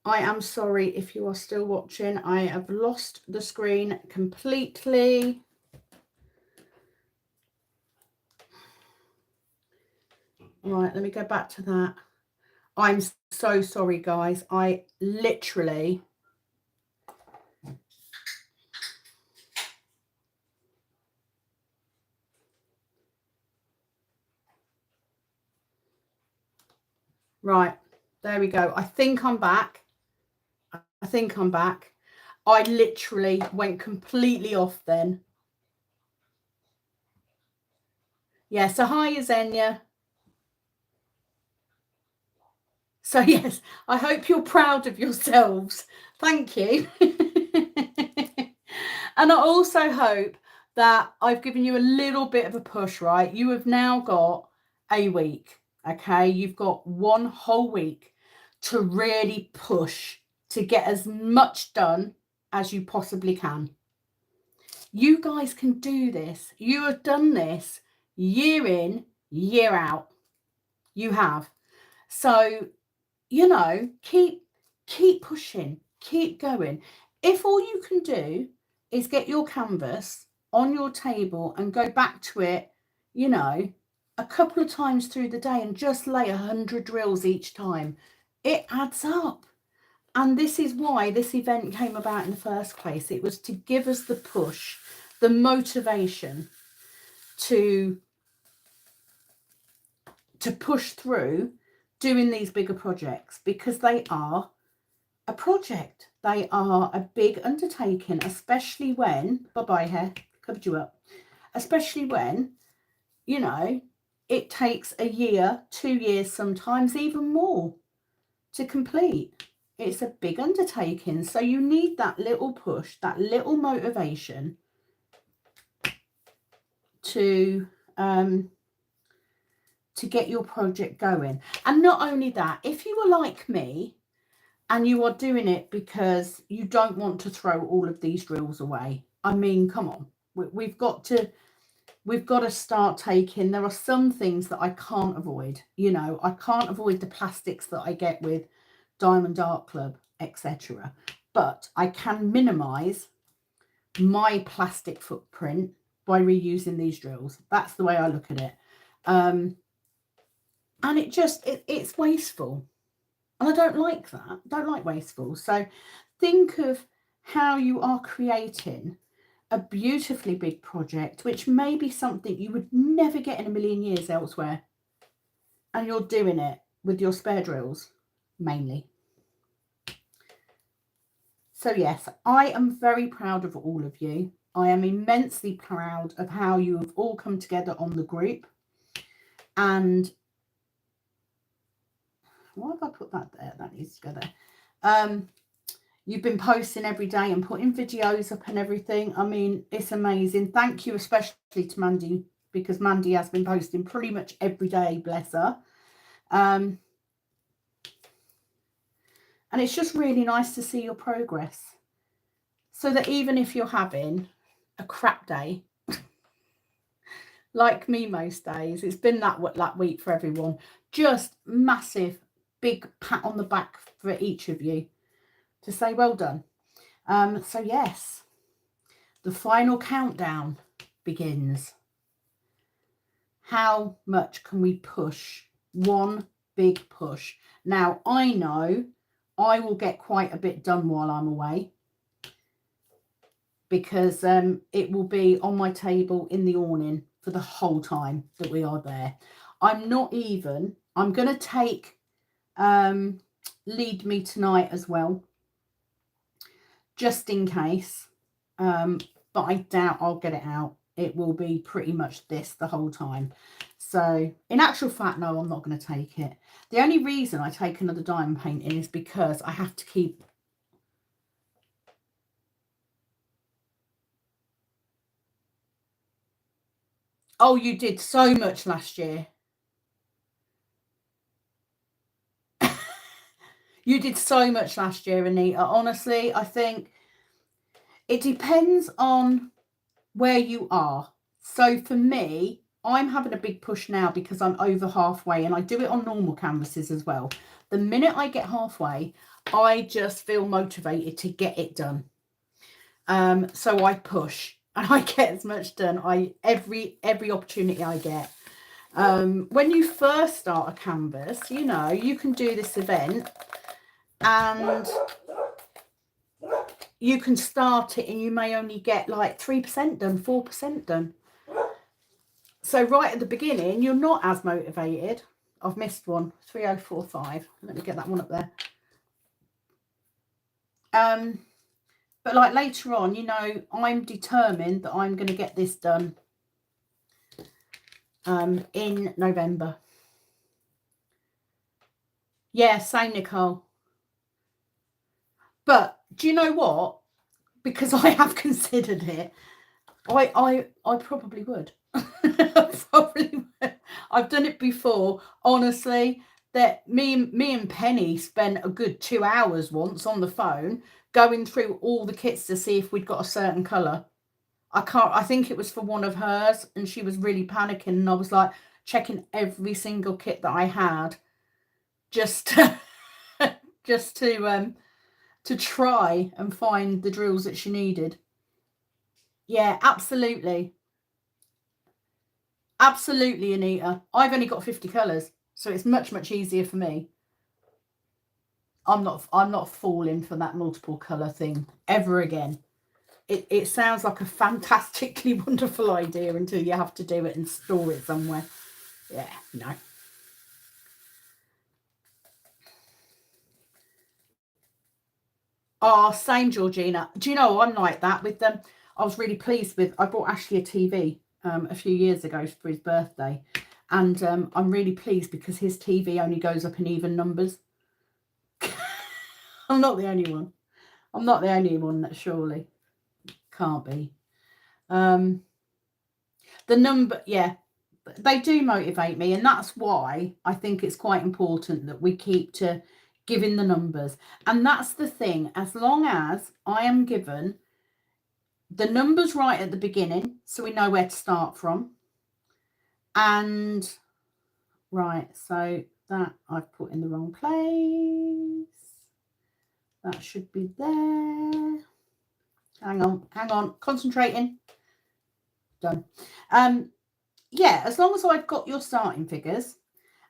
I am sorry if you are still watching. I have lost the screen completely. Right, let me go back to that. I'm so sorry, guys. I literally... Right, there we go. I think I'm back. I literally went completely off then. Yeah, so hi, Yesenia. So yes, I hope you're proud of yourselves. Thank you. And I also hope that I've given you a little bit of a push, right? You have now got a week, okay? You've got 1 whole week to really push to get as much done as you possibly can. You guys can do this. You have done this year in, year out. You have. So, you know, keep pushing, keep going. If all you can do is get your canvas on your table and go back to it, you know, a couple of times through the day and just lay 100 drills each time, it adds up. And this is why this event came about in the first place. It was to give us the push, the motivation to push through doing these bigger projects, because they are a project. They are a big undertaking, especially when, bye-bye hair, covered you up, especially when, you know, it takes a year, 2 years, sometimes even more to complete. It's a big undertaking. So you need that little push, that little motivation to get your project going. And not only that, if you are like me and you are doing it because you don't want to throw all of these drills away, I mean, come on, we've got to start taking, there are some things that I can't avoid. You know, I can't avoid the plastics that I get with Diamond Art Club, etc. But I can minimize my plastic footprint by reusing these drills. That's the way I look at it. And it's wasteful. And I don't like that. I don't like wasteful. So think of how you are creating a beautifully big project, which may be something you would never get in a million years elsewhere. And you're doing it with your spare drills, mainly. So yes, I am very proud of all of you. I am immensely proud of how you have all come together on the group. And why have I put that there? That needs to go there. You've been posting every day and putting videos up and everything. I mean, it's amazing. Thank you especially to Mandy, because Mandy has been posting pretty much every day, bless her. And it's just really nice to see your progress. So that even if you're having a crap day, like me most days, it's been that week for everyone. Just massive, big pat on the back for each of you to say well done. So yes, the final countdown begins. How much can we push? One big push. Now, I know I will get quite a bit done while I'm away, because it will be on my table in the awning for the whole time that we are there. I'm going to take Lead Me Tonight as well, just in case, but I doubt I'll get it out. It will be pretty much this the whole time. So in actual fact, no, I'm not going to take it. The only reason I take another diamond painting is because I have to keep... Oh, you did so much last year. You did so much last year, Anita. Honestly, I think it depends on where you are. So for me, I'm having a big push now because I'm over halfway, and I do it on normal canvases as well. The minute I get halfway, I just feel motivated to get it done. So I push and I get as much done. Every opportunity I get. When you first start a canvas, you know, you can do this event and you can start it and you may only get like 3% done, 4% done. So right at the beginning, you're not as motivated. I've missed one, 3045. Let me get that one up there. But like later on, you know, I'm determined that I'm going to get this done in November. Yeah, same, Nicole. But do you know what? Because I have considered it, I probably would. I've done it before, honestly. That me and Penny spent a good 2 hours once on the phone going through all the kits to see if we'd got a certain colour. I think it was for one of hers, and she was really panicking, and I was like checking every single kit that I had just to try and find the drills that she needed. Yeah, absolutely. Absolutely, Anita. I've only got 50 colours, so it's much easier for me. I'm not falling for that multiple colour thing ever again. It sounds like a fantastically wonderful idea until you have to do it and store it somewhere. Yeah, no. Oh, same, Georgina. Do you know, I'm like that with them. I was really pleased with, I bought Ashley a TV a few years ago for his birthday. And I'm really pleased because his TV only goes up in even numbers. I'm not the only one. I'm not the only one that surely can't be. The number, yeah, they do motivate me, and that's why I think it's quite important that we keep to giving the numbers. And that's the thing, as long as I am given the numbers right at the beginning, so we know where to start from. And right, so that I've put in the wrong place. That should be there. Hang on, concentrating. Done. Yeah, as long as I've got your starting figures,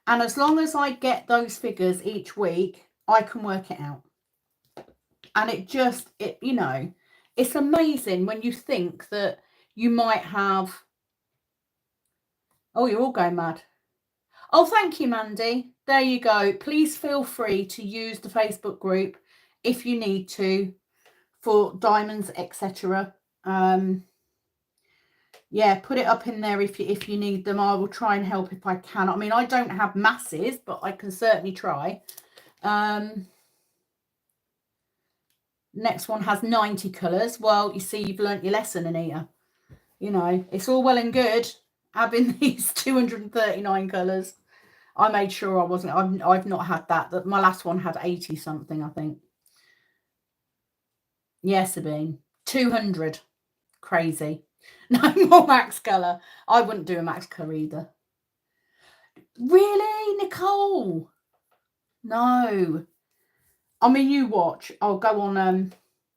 and as long as I get those figures each week, I can work it out. And you know, it's amazing when you think that you might have... Oh, you're all going mad. Oh, thank you, Mandy. There you go. Please feel free to use the Facebook group if you need to for diamonds, etc. Yeah, put it up in there if you need them. I will try and help if I can. I mean, I don't have masses, but I can certainly try. Next one has 90 colours. Well, you see, you've learnt your lesson, Anita. You know, it's all well and good having these 239 colours. I made sure I wasn't... I've not had that. My last one had 80 something, I think. Yes, Sabine. 200. Crazy. No more max colour. I wouldn't do a max colour either. Really, Nicole? No. I mean, you watch. I'll go on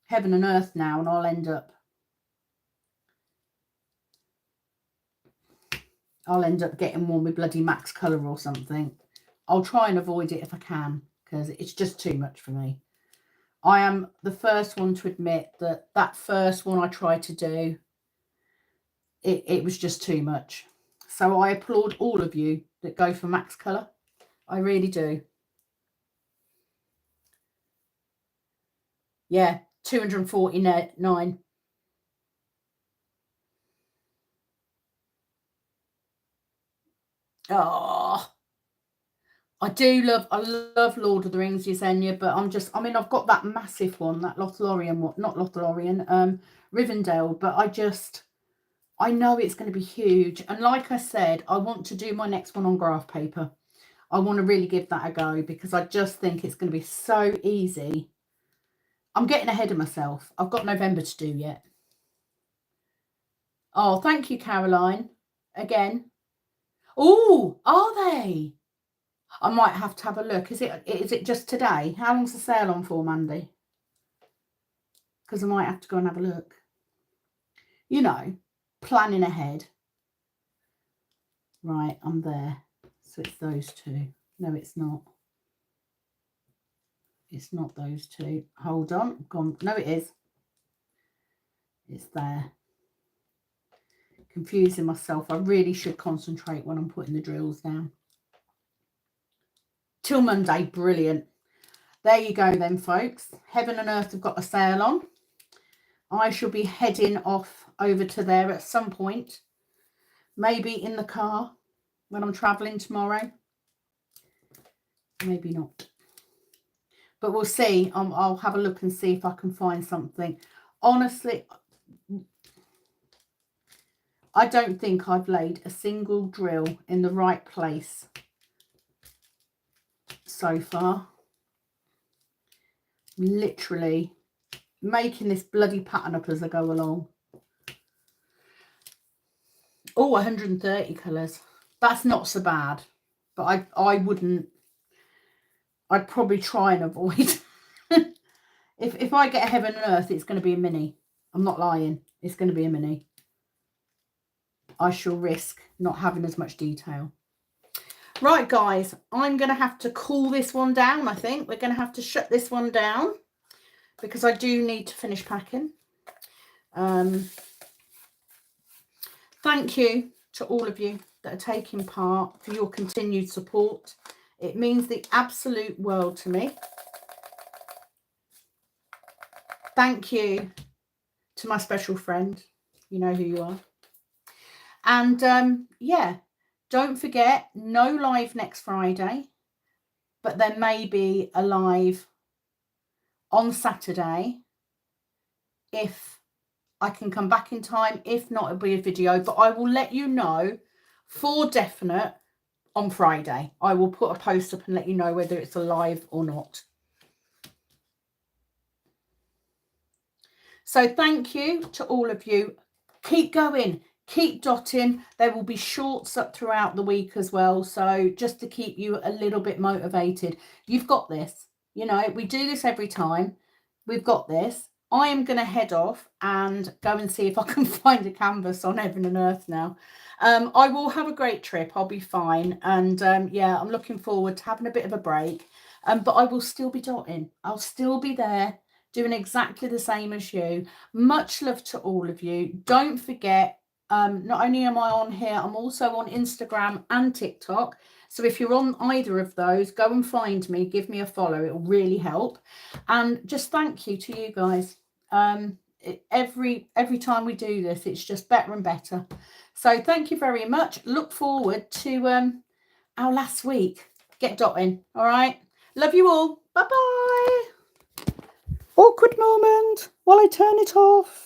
Heaven and Earth now, and I'll end up getting one with bloody max colour or something. I'll try and avoid it if I can, because it's just too much for me. I am the first one to admit that first one I tried to do, it was just too much. So I applaud all of you that go for max colour. I really do. Yeah, 249. Oh, I love Lord of the Rings, Yesenia, but I mean, I've got that massive one, that Lothlorien one, not Lothlorien, Rivendell, but I know it's going to be huge. And like I said, I want to do my next one on graph paper. I want to really give that a go, because I just think it's going to be so easy. I'm getting ahead of myself. I've got November to do yet. Oh, thank you, Caroline. Again. Oh, are they? I might have to have a look. Is it just today? How long's the sale on for, Mandy? Because I might have to go and have a look. You know, planning ahead. Right, I'm there. So it's those two. No, it's not. It's not those two. Hold on. Gone. No, it is. It's there. Confusing myself. I really should concentrate when I'm putting the drills down. Till Monday. Brilliant. There you go then, folks. Heaven and Earth have got a sale on. I shall be heading off over to there at some point. Maybe in the car when I'm travelling tomorrow. Maybe not. But we'll see. I'll have a look and see if I can find something. Honestly, I don't think I've laid a single drill in the right place so far. Literally making this bloody pattern up as I go along. Oh, 130 colours. That's not so bad. But I wouldn't... I'd probably try and avoid... If I get a Heaven and Earth, it's going to be a mini. I'm not lying. It's going to be a mini. I shall risk not having as much detail. Right, guys, I'm going to have to cool this one down, I think. We're going to have to shut this one down because I do need to finish packing. Thank you to all of you that are taking part, for your continued support. It means the absolute world to me. Thank you to my special friend. You know who you are. And yeah, don't forget, no live next Friday, but there may be a live on Saturday if I can come back in time. If not, it'll be a video, but I will let you know for definite on Friday. I will put a post up and let you know whether it's alive or not. So thank you to all of you. Keep going, keep dotting. There will be shorts up throughout the week as well. So just to keep you a little bit motivated, you've got this. You know, we do this every time. We've got this. I am going to head off and go and see if I can find a canvas on heaven and earth now. I will have a great trip. I'll be fine. And yeah, I'm looking forward to having a bit of a break. But I will still be dotting. I'll still be there doing exactly the same as you. Much love to all of you. Don't forget, not only am I on here, I'm also on Instagram and TikTok. So if you're on either of those, go and find me, give me a follow. It'll really help. And just thank you to you guys. Every time we do this, it's just better and better. So thank you very much. Look forward to our last week. Get dotting. All right. Love you all. Bye-bye. Awkward moment while I turn it off.